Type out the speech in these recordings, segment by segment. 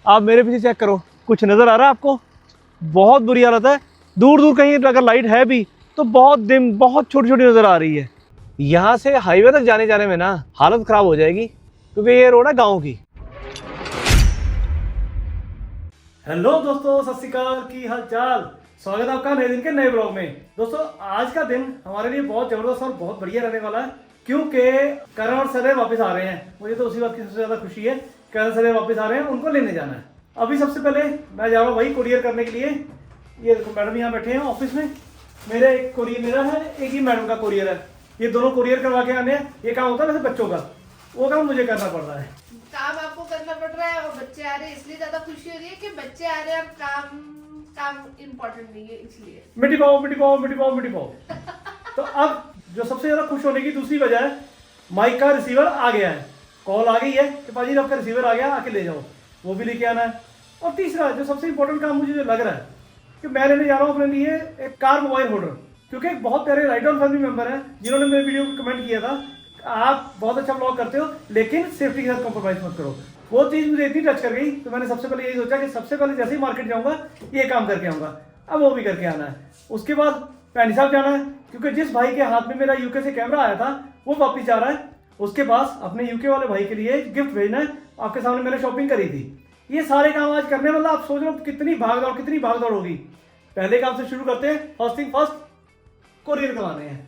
आप मेरे पीछे चेक करो, कुछ नज़र आ रहा है आपको? बहुत बुरी हालत है। दूर दूर कहीं अगर लाइट है भी तो बहुत डिम, बहुत छोटी छोटी नज़र आ रही है। यहाँ से हाईवे तक जाने में ना हालत ख़राब हो जाएगी, क्योंकि ये रोड है गाँव की। हेलो दोस्तों, सत श्री अकाल, की हाल चाल। स्वागत है आपका नए दिन के नए ब्लॉग में। दोस्तों आज का दिन हमारे लिए बहुत जबरदस्त और बहुत बढ़िया रहने वाला है, क्योंकि करण और सदैव वापस आ रहे हैं। मुझे तो उसी बात की सबसे ज्यादा खुशी है, करण सदैव वापस आ रहे हैं, उनको लेने जाना है। अभी सबसे पहले मैं जा रहा हूँ भाई कुरियर करने के लिए। ये देखो मैडम यहाँ बैठे हैं ऑफिस में। मेरा एक कुरियर मेरा है, एक ही मैडम का कुरियर है। ये दोनों कुरियर करवा के आने हैं। ये काम होता है वैसे बच्चों का, वो काम मुझे करना पड़ रहा है। काम आपको करना पड़ रहा है और बच्चे आ रहे हैं, इसलिए ज्यादा खुशी हो रही है कि बच्चे आ रहे हैं और काम इम्पोर्टेंट नहीं है, इसलिए मिट्टी पाओ मिट्टी पाओ मिट्टी पाओ मिट्टी पाओ। तो अब जो सबसे ज्यादा खुश होने की दूसरी वजह है, माइक का रिसीवर आ गया है। कॉल आ गई है कि पाजी आपका रिसीवर आ गया, आके ले जाओ, वो भी लेके आना है। और तीसरा जो सबसे इंपॉर्टेंट काम मुझे जो लग रहा है कि मैं लेने जा रहा हूँ अपने लिए एक कार मोबाइल होल्डर, क्योंकि एक बहुत प्यारे राइट ऑन फैमिली मेंबर हैं जिन्होंने मेरे वीडियो को कमेंट किया था, आप बहुत अच्छा ब्लॉग करते हो लेकिन सेफ्टी के साथ कॉम्प्रोमाइज मत करो। वो चीज़ मुझे इतनी टच कर गई तो मैंने सबसे पहले यही सोचा कि सबसे पहले जैसे ही मार्केट जाऊंगा ये काम करके आऊंगा। अब वो भी करके आना है। उसके बाद पैनी साहब जाना है, क्योंकि जिस भाई के हाथ में मेरा यूके से कैमरा आया था वो वापिस जा रहा है। उसके पास अपने यूके वाले भाई के लिए गिफ्ट भेजना है। आपके सामने मैंने शॉपिंग करी थी। ये सारे काम आज करने, मतलब आप सोच लो कितनी भाग दौड़ होगी। पहले काम से शुरू करते हैं। फर्स्ट थिंग फर्स्ट, कुरियर करवाने हैं।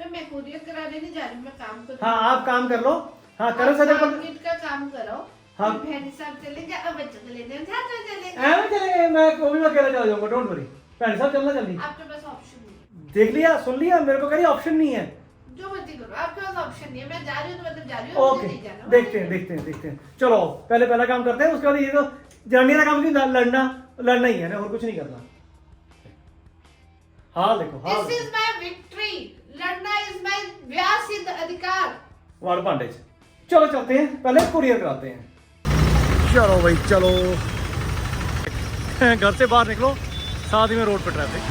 मैं कुरियर कराने नहीं जा रही, मैं काम कर। हाँ आप काम कर लो। हाँ करण सदैव का काम करो। हाँ बहन साहब चलेंगे, अब बच्चों को लेने चलेंगे। मैं वो भी अकेला चला जाऊंगा, डोंट वरी। भैन साहब चलना जल्दी। आपके पास ऑप्शन नहीं है। देख लिया, सुन लिया, मेरे को कह रही ऑप्शन नहीं है। जो मर्जी करो, आपके पास ऑप्शन नहीं है। मैं जा रही हूँ तो मतलब जा रही हूँ। ओके देखते हैं। चलो पहला काम करते हैं, उसके बाद ये तो जर्नी का काम की लड़ना ही है ना, और कुछ नहीं करना। हाँ देखो, हाँ दिस इज माय विक्ट्री। लड़ना इज माय व्यासित अधिकार। वार्ड पांडेज। चलो चलते हैं, पहले कुरियर कराते हैं। चलो भाई चलो, घर से बाहर निकलो, साथ ही में रोड पर ट्रैफिक।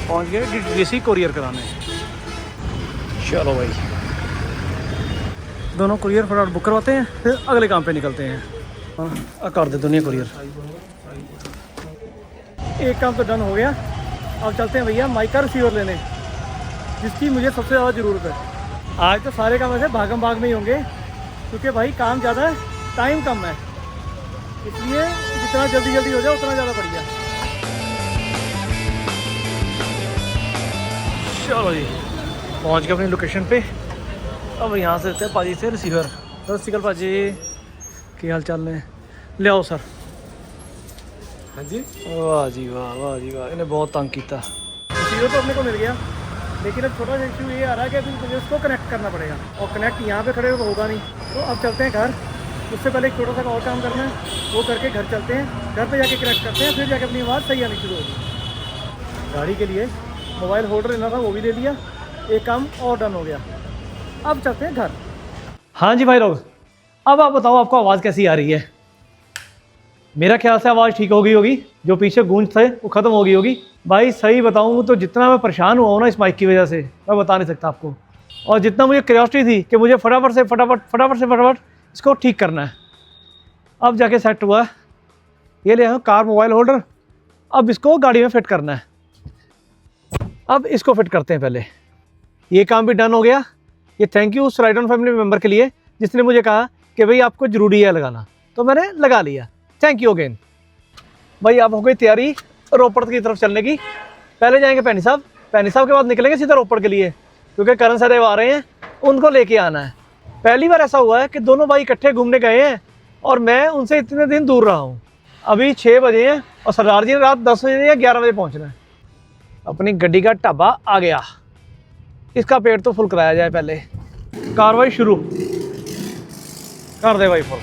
पहुंच गए डीसी कुरियर कराने। चलो भाई दोनों कुरियर फटाफट बुक करवाते हैं, फिर अगले काम पे निकलते हैं। कर दे दुनिया कुरियर। एक काम तो डन हो गया। अब चलते हैं भैया माइक का रिसीवर लेने, जिसकी मुझे सबसे ज़्यादा ज़रूरत है। आज तो सारे काम ऐसे भागम भाग में ही होंगे, क्योंकि भाई काम ज़्यादा है, टाइम कम है, इसलिए जितना जल्दी हो जाए उतना ज़्यादा बढ़िया। चलो जी पहुंच गए अपनी लोकेशन पे। अब यहाँ से लेते हैं पाजी से रिसीवर। सत श्री अकाल पाजी, की हाल चाल ने? ले आओ सर। हाँ जी। वाह जी वाह इन्हें बहुत तंग किया। रिसीवर तो अपने को मिल गया, लेकिन अब छोटा सा इशू ये आ रहा है कि अभी मुझे उसको कनेक्ट करना पड़ेगा, और कनेक्ट यहाँ पे खड़े हो तो होगा नहीं। तो अब चलते हैं घर। उससे पहले एक छोटा सा और काम करना है, वो करके घर चलते हैं। घर पे जाके कनेक्ट करते हैं, फिर जाके अपनी आवाज़ सही आनी शुरू होगी। गाड़ी के लिए मोबाइल होल्डर लेना था, वो भी ले लिया। एक काम और डन हो गया। अब चलते हैं घर। हाँ जी भाई लोग, अब आप बताओ आपको आवाज़ कैसी आ रही है? मेरा ख्याल से आवाज़ ठीक हो गई होगी, जो पीछे गूंज थे वो ख़त्म हो गई होगी। भाई सही बताऊँ तो जितना मैं परेशान हुआ हूँ ना इस माइक की वजह से, मैं बता नहीं सकता आपको। और जितना मुझे क्यूरियोसिटी थी कि मुझे फटाफट इसको ठीक करना है, अब जाके सेट हुआ। ये ले आऊँ कार मोबाइल होल्डर, अब इसको गाड़ी में फिट करना है। अब इसको फिट करते हैं पहले। ये काम भी डन हो गया। ये थैंक यू उस राइट ऑन फैमिली मेम्बर के लिए जिसने मुझे कहा कि भाई आपको ज़रूरी है लगाना, तो मैंने लगा लिया। Thank you again. भाई अब हो गई तैयारी रोपड़ की तरफ चलने की। पहले जाएंगे पैनी साहब के बाद निकलेंगे सीधा रोपड़ के लिए, क्योंकि करण सदैव आ रहे हैं, उनको लेके आना है। पहली बार ऐसा हुआ है कि दोनों भाई इकट्ठे घूमने गए हैं और मैं उनसे इतने दिन दूर रहा हूँ। अभी 6 बजे हैं और सरदार जी ने रात 10 बजे या 11 बजे पहुँचना है। अपनी गड्डी का ढाबा आ गया, इसका पेट तो फुल कराया जाए। पहले कार्रवाई शुरू कर दे भाई फुल।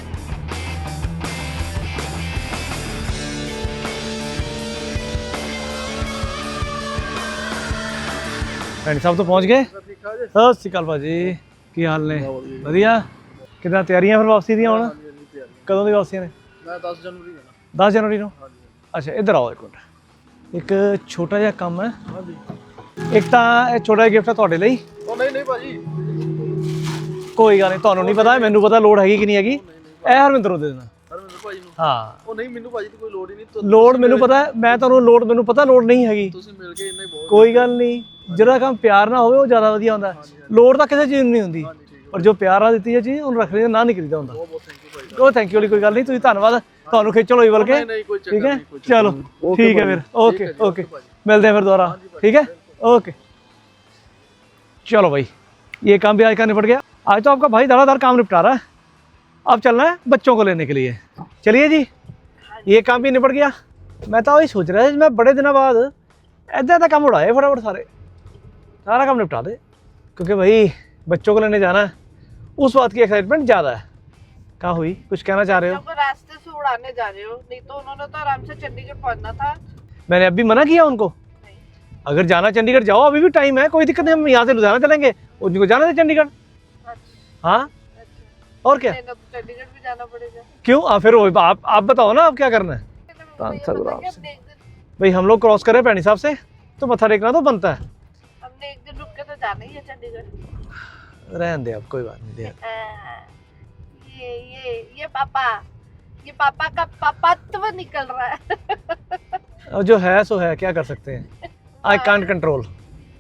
पैनी साहब तो पहुंच गए। सत श्री अकाल भाजी, की हाल ने? वधिया। कितना तैयारियां फिर वापसी दियां होना? कदों दी वापसी ने? 10 जनवरी ਨੂੰ। अच्छा इधर आओ एक मिनट, एक छोटा जिहा काम है। एक तो छोटा जिहा गिफ्ट है ਤੁਹਾਡੇ ਲਈ। ਉਹ ਨਹੀਂ ਭਾਜੀ ਕੋਈ ਗੱਲ ਨਹੀਂ, ਤੁਹਾਨੂੰ ਨਹੀਂ ਪਤਾ, ਮੈਨੂੰ ਪਤਾ ਲੋੜ ਹੈਗੀ ਕਿ ਨਹੀਂ ਹੈਗੀ। ਇਹ ਹਰਵਿੰਦਰ ਨੂੰ ਦੇ ਦੇਣਾ। ਹਰਵਿੰਦਰ ਭਾਜੀ ਨੂੰ? ਹਾਂ ਉਹ ਨਹੀਂ, ਮੈਨੂੰ ਭਾਜੀ ਦੀ ਕੋਈ ਲੋੜ ਹੀ ਨਹੀਂ। ਲੋੜ ਮੈਨੂੰ ਪਤਾ ਹੈ, ਮੈਂ ਤੁਹਾਨੂੰ ਲੋੜ ਮੈਨੂੰ ਪਤਾ ਲੋੜ ਨਹੀਂ ਹੈਗੀ। ਤੁਸੀਂ ਮਿਲ ਗਏ ਇੰਨਾ ਹੀ ਬਹੁਤ। ਕੋਈ ਗੱਲ ਨਹੀਂ, ਜਿਹੜਾ ਕੰਮ ਪਿਆਰ ਨਾਲ ਹੋਵੇ ਉਹ ਜ਼ਿਆਦਾ ਵਧੀਆ ਹੁੰਦਾ। ਲੋੜ ਤਾਂ ਕਿਸੇ ਚੀਜ਼ ਨੂੰ ਨਹੀਂ ਹੁੰਦੀ, ਪਰ ਜੋ ਪਿਆਰ ਨਾਲ ਦਿੱਤੀ ਹੈ ਚੀਜ਼ ਉਹਨੂੰ ਰੱਖਣੇ ਦਾ ਨਾ ਨਹੀਂ ਕਰੀਦਾ ਹੁੰਦਾ। ਬਹੁਤ ਬਹੁਤ ਥੈਂਕ ਯੂ ਭਾਈ। ਉਹ ਥੈਂਕ ਯੂ ਵਾਲੀ ਕੋਈ ਗੱਲ ਨਹੀਂ, ਤੁਸੀਂ ਧੰਨਵਾਦ, ਤੁਹਾਨੂੰ ਖਿੱਚਣ ਹੋਈ ਬਲਕਿ। ਨਹੀਂ ਕੋਈ ਚੱਕਰ ठीक है, नहीं, कोई चक्कर चलो नहीं। ठीक है फिर, ओके ओके, मिलते हैं फिर दोबारा। ठीक है, ओके। चलो भाई, ये काम भी आज का निपट गया। आज तो आपका भाई धड़ाधड़ काम निपटा रहा है, अब चलना है बच्चों को लेने के लिए। चलिए जी, ये काम भी निपट गया। मैं तो वही सोच रहा था, मैं बड़े दिनों बाद ऐसा काम उड़ाए फटाफट, सारा काम निपटा दे, क्योंकि भाई बच्चों को लेने जाना है, उस बात की एक्साइटमेंट ज़्यादा है। कहाँ हुई, कुछ कहना चाह रहे हो? को रास्ते से उड़ाने जा रहे हो, नहीं तो उन्होंने तो आराम से चंडीगढ़ पहुंचना था। मैंने अभी मना किया उनको? नहीं। अगर जाना चंडीगढ़ जाओ, अभी भी टाइम है, कोई दिक्कत नहीं, हम यहाँ से लुधियाना चलेंगे, उनको जाना था चंडीगढ़। अच्छा, हाँ अच्छा। और क्या, नहीं, तो चंडीगढ़ भी जाना पड़ेगा। क्यों? फिर आप बताओ ना, आप क्या करना है? भाई हम लोग क्रॉस करें पैनी साहब से तो मत्था टेकना तो बनता है। हमने एक दिन रुक के तो जाना ही है चंडीगढ़। रहने दे, अब कोई बात नहीं दे। ये पापा का पापत्व निकल रहा है। अब जो है सो है, क्या कर सकते हैं, आई कांट कंट्रोल।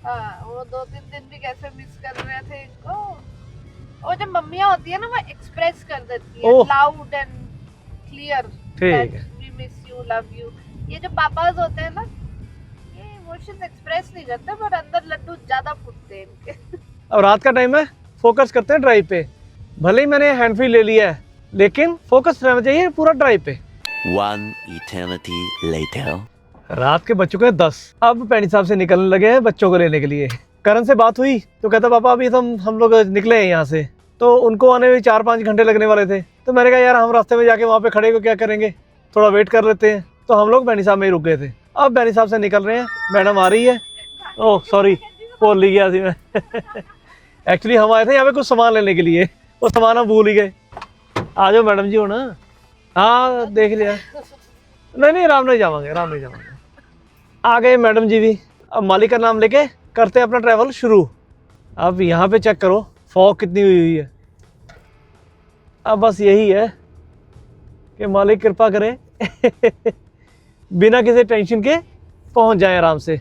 हाँ, वो 2-3 दिन भी कैसे मिस कर रहे थे इनको। वो जब मम्मियाँ होती है ना, वो एक्सप्रेस कर देती है लाउड एंड क्लियर, ठीक है, we miss you, love you. ये जो पापाज होते हैं ना, ये इमोशंस एक्सप्रेस नहीं करते, पर अंदर लड्डू ज्यादा फूटते हैं इनके। अब रात का टाइम है, फोकस करते हैं ड्राइव पे। भले ही मैंने हैंड फ्री ले लिया है, लेकिन फोकस रहना चाहिए पूरा ड्राइव पे। One eternity later. रात के बज चुके हैं 10। अब पैनी साहब से निकलने लगे हैं बच्चों को लेने के लिए। करण से बात हुई तो कहता पापा अभी तो हम लोग निकले हैं यहाँ से, तो उनको आने में 4-5 घंटे लगने वाले थे। तो मैंने कहा यार हम रास्ते में जाके वहाँ पे खड़े को क्या करेंगे, थोड़ा वेट कर लेते हैं। तो हम लोग पैनी साहब में ही रुक गए थे। अब पैनी साहब से निकल रहे हैं, मैडम आ रही है। ओह सॉरी, बोल ली गया थी मैं। एक्चुअली हम आए थे यहाँ पे कुछ सामान लेने के लिए, वो सामान हम भूल ही गए। आ जाओ मैडम जी हो ना। हाँ देख लिया, नहीं आराम नहीं जावांगे, आराम नहीं जावांगे। आ गए मैडम जी भी। अब मालिक का नाम लेके करते हैं अपना ट्रैवल शुरू। अब यहाँ पे चेक करो फॉग कितनी हुई है। अब बस यही है कि मालिक कृपा करे बिना किसी टेंशन के पहुँच जाएं आराम से,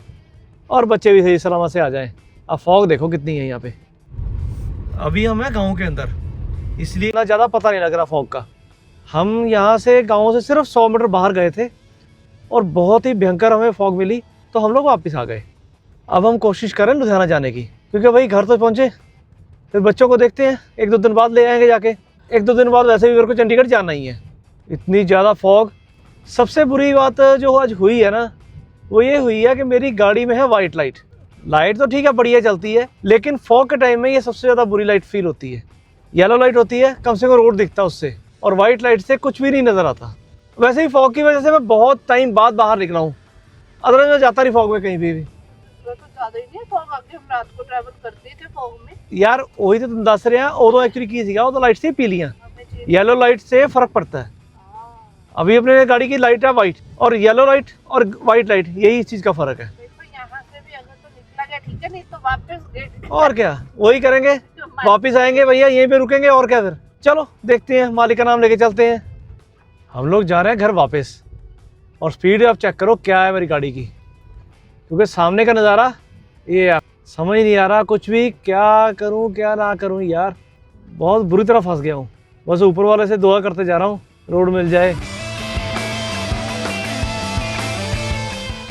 और बच्चे भी सही सलामत से आ जाएं। अब फॉग देखो कितनी है यहाँ पे। अभी हम हैं गाँव के अंदर, इसलिए इतना ज़्यादा पता नहीं लग रहा फॉग का। हम यहाँ से गाँव से सिर्फ 100 मीटर बाहर गए थे और बहुत ही भयंकर हमें फॉग मिली, तो हम लोग वापस आ गए। अब हम कोशिश करें लुधियाना जाने की, क्योंकि भाई घर तो पहुँचे, फिर बच्चों को देखते हैं, 1-2 दिन बाद ले आएंगे जाके। 1-2 दिन बाद वैसे भी मेरे को चंडीगढ़ जाना ही है। इतनी ज़्यादा फॉग। सबसे बुरी बात जो आज हुई है ना, वो ये हुई है कि मेरी गाड़ी में है वाइट लाइट। लाइट तो ठीक है बढ़िया चलती है, लेकिन फॉग के टाइम में ये सबसे ज़्यादा बुरी लाइट फील होती है। येलो लाइट होती है, कम से कम रोड दिखता है उससे, और वाइट लाइट से कुछ भी नहीं नज़र आता। वैसे ही फॉग की वजह से मैं बहुत टाइम बाद बाहर निकला हूँ, अदरवाइज मैं जाता नहीं फॉग में कहीं भी। तो ज़्यादा ही नहीं फॉग, आगे हम रात को ट्रैवल करते थे फॉग में। यार वही तो तुम दस रहे हैं, उदो एक्चुअली की सीगा, वो लाइट से पी लिया। येलो लाइट से फर्क पड़ता है। अभी अपने गाड़ी की लाइट है वाइट, और येलो लाइट और वाइट लाइट, यही इस चीज़ का फ़र्क है। यहाँ से भी अगर तो निकला गया ठीक है, नहीं तो वापस गेट। और क्या, वही करेंगे, वापस आएंगे भैया, यहीं पे रुकेंगे, और क्या। फिर चलो देखते हैं, मालिक का नाम लेके चलते हैं। हम लोग जा रहे हैं घर वापस, और स्पीड आप चेक करो क्या है मेरी गाड़ी की, क्योंकि सामने का नज़ारा ये यार समझ नहीं आ रहा कुछ भी, क्या करूं क्या ना करूं यार। बहुत बुरी तरह फंस गया हूं। बस ऊपर वाले से दुआ करते जा रहा हूं रोड मिल जाए।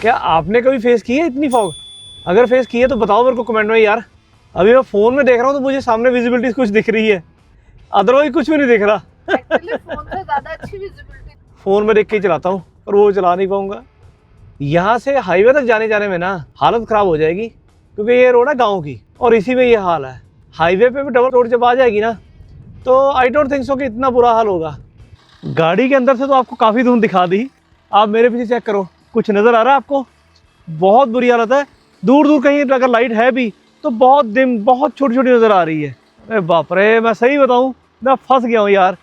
क्या आपने कभी फेस की है इतनी फॉग? अगर फेस की है तो बताओ मेरे को कमेंट में यार। अभी मैं फ़ोन में देख रहा हूँ तो मुझे सामने विजिबिलिटी कुछ दिख रही है, अदरवाइज कुछ भी नहीं दिख रहा। फोन से ज़्यादा अच्छी विजिबिलिटी फ़ोन में देख के ही चलाता हूँ, पर वो चला नहीं पाऊँगा। यहाँ से हाईवे तक जाने में ना हालत ख़राब हो जाएगी, क्योंकि ये रोड है गाँव की, और इसी में ये हाल है। हाईवे पे भी डबल रोड जब आ जाएगी ना, तो आई डोंट थिंक सो कि इतना बुरा हाल होगा। गाड़ी के अंदर से तो आपको काफ़ी धुंध दिखा दी, आप मेरे पीछे चेक करो, कुछ नज़र आ रहा है आपको? बहुत बुरी हालत है। दूर दूर कहीं अगर लाइट है भी तो बहुत डिम, बहुत छोटी छोटी नज़र आ रही है। अरे बाप रे, मैं सही बताऊँ मैं फंस गया हूँ यार,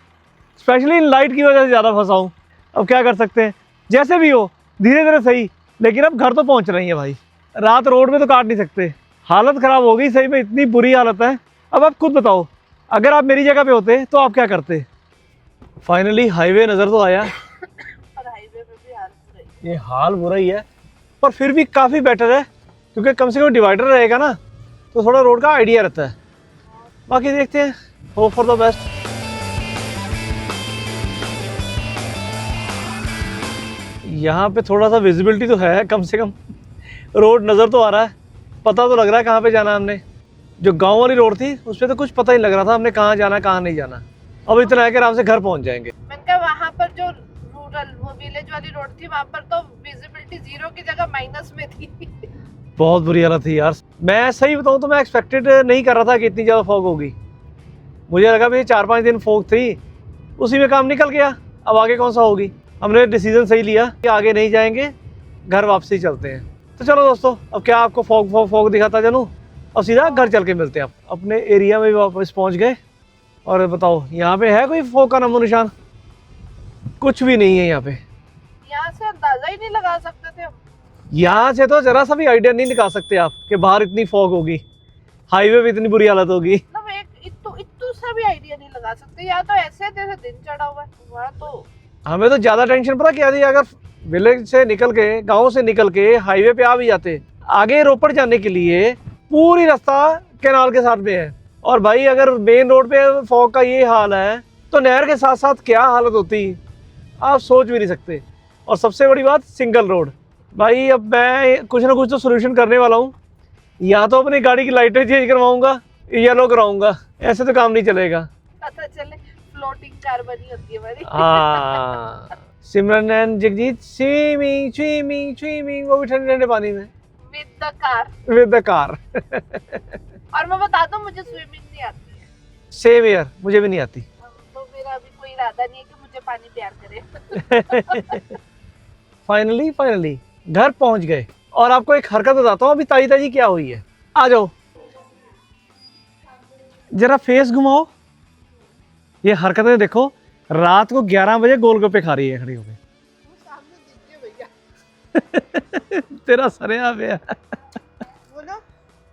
स्पेशली इन लाइट की वजह से ज़्यादा फंसा हूँ। अब क्या कर सकते हैं, जैसे भी हो धीरे धीरे सही, लेकिन अब घर तो पहुँच रही है भाई। रात रोड में तो काट नहीं सकते, हालत ख़राब हो गई सही में, इतनी बुरी हालत है। अब आप खुद बताओ, अगर आप मेरी जगह पे होते तो आप क्या करते? फाइनली हाईवे नज़र तो आया। और हाईवे पे भी हाल बुरा ही है। ये हाल बुरा ही है, पर फिर भी काफ़ी बेटर है, क्योंकि कम से कम डिवाइडर रहेगा ना, तो थोड़ा रोड का आइडिया रहता है। बाकी देखते हैं, होप फॉर द बेस्ट। यहाँ पे थोड़ा सा विजिबिलिटी तो है, कम से कम रोड नज़र तो आ रहा है, पता तो लग रहा है कहाँ पे जाना है हमने। जो गांव वाली रोड थी उस पर तो कुछ पता ही लग रहा था हमने कहाँ जाना कहाँ नहीं जाना। अब इतना है कि आराम से घर पहुँच जाएंगे। मैंने कहा वहाँ पर जो रूरल वो विलेज वाली रोड थी वहाँ पर तो विजिबिलिटी 0 की जगह माइनस में थी। बहुत बुरी हालत थी यार। मैं सही बताऊँ तो मैं एक्सपेक्टेड नहीं कर रहा था कि इतनी ज़्यादा फॉग होगी। मुझे लगा भाई 4-5 दिन फॉग थी, उसी में काम निकल गया, अब आगे कौन सा होगी। हमने डिसीजन सही लिया कि आगे नहीं जाएंगे, घर वापसी चलते हैं। तो चलो दोस्तों, अब क्या आपको फॉग दिखाता चलूँ, और सीधा घर चल के मिलते हैं। आप अपने एरिया में भी वापस पहुँच गए। और बताओ यहाँ पे है कोई फॉग का नामो निशान? कुछ भी नहीं है यहाँ पे। यहाँ से अंदाजा ही नहीं लगा सकते थे हम। यहाँ से तो जरा सा भी आइडिया नहीं निकाल सकते आप कि बाहर इतनी फॉग होगी, हाईवे पे इतनी बुरी हालत होगी। मतलब एक इतू सा भी आइडिया नहीं लगा सकते। यहाँ तो ऐसे जैसे दिन चढ़ा हुआ है, वहाँ तो हमें तो ज़्यादा टेंशन पता क्या थी, अगर विलेज से निकल के, गांव से निकल के हाईवे पे आ भी जाते, आगे रोपड़ जाने के लिए पूरी रास्ता कैनाल के साथ में है। और भाई अगर मेन रोड पे फॉग का ये हाल है तो नहर के साथ साथ क्या हालत होती, आप सोच भी नहीं सकते। और सबसे बड़ी बात, सिंगल रोड। भाई अब मैं कुछ ना कुछ तो सोल्यूशन करने वाला हूँ। या तो अपनी गाड़ी की लाइटें चेंज करवाऊंगा, येलो कराऊंगा, ऐसे तो काम नहीं चलेगा। पता चले फ्लोटिंग कार बनी होती है हमारी। हाँ, Simran and Jagjit swimming swimming swimming, वो भी ठंडे ठंडे पानी में विद द कार। और मैं बता दूं, मुझे स्विमिंग नहीं आती है। सेम यार, मुझे भी नहीं आती। तो मेरा अभी कोई इरादा नहीं है कि मुझे पानी प्यार करे। फाइनली घर पहुंच गए। और आपको एक हरकत बताता हूँ अभी ताजी क्या हुई है। आ जाओ, जरा फेस घुमाओ। ये हरकतें देखो, रात को 11 बजे गोलगप्पे खा रही है खड़ी होकर। तेरा सरिया पे है। वो ना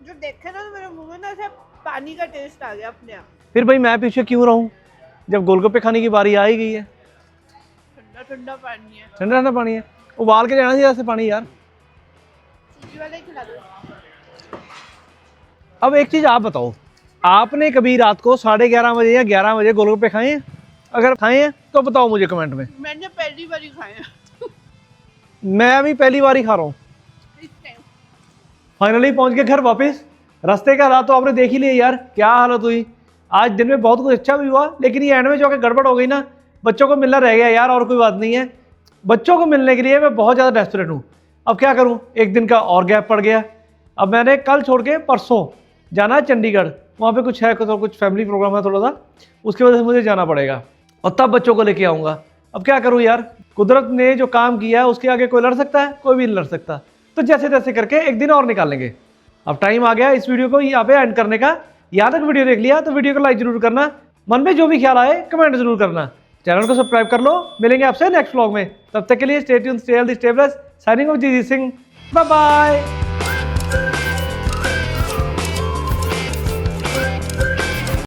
जो देखे ना, तो मेरे मुंह में ना ऐसे पानी का टेस्ट आ गया अपने आप। फिर भाई मैं पीछे क्यों रहूं, जब गोलगप्पे खाने की बारी आ ही गई है। ठंडा ठंडा पानी है, ठंडा ठंडा पानी है, उबाल के जाना चाहिए ऐसे पानी यार। सूजी वाला ही खिला दो। अब एक चीज आप बताओ, आपने कभी रात को 11:30 बजे या 11 बजे गोलगप्पे खाए हैं? अगर खाए हैं तो बताओ मुझे कमेंट में। मैंने पहली बार ही खाए हैं। मैं अभी पहली बार ही खा रहा हूँ। फाइनली पहुंच गए घर वापस। रास्ते का हालात तो आपने देख ही लिया यार, क्या हालत हुई। आज दिन में बहुत कुछ अच्छा भी हुआ, लेकिन ये एंड में जो गड़बड़ हो गई ना, बच्चों को मिलना रह गया यार। और कोई बात नहीं है, बच्चों को मिलने के लिए मैं बहुत ज़्यादा डेस्परेट हूँ। अब क्या करूँ, एक दिन का और गैप पड़ गया। अब मैंने कल छोड़ के परसों जाना है चंडीगढ़, वहाँ पे कुछ है, कुछ फैमिली प्रोग्राम है थोड़ा सा, उसकी वजह से मुझे जाना पड़ेगा। और तब बच्चों को लेके आऊँगा। अब क्या करूँ यार, कुदरत ने जो काम किया है उसके आगे कोई लड़ सकता है? कोई भी नहीं लड़ सकता। तो जैसे तैसे करके एक दिन और निकाल लेंगे। अब टाइम आ गया इस वीडियो को यहाँ पे एंड करने का। यहाँ तक वीडियो देख लिया तो वीडियो को लाइक जरूर करना, मन में जो भी ख्याल आए कमेंट जरूर करना, चैनल को सब्सक्राइब कर लो। मिलेंगे आपसे नेक्स्ट व्लॉग में, तब तक के लिए stay tuned, stay healthy, stay blessed. Signing off Jagjit Singh, bye bye.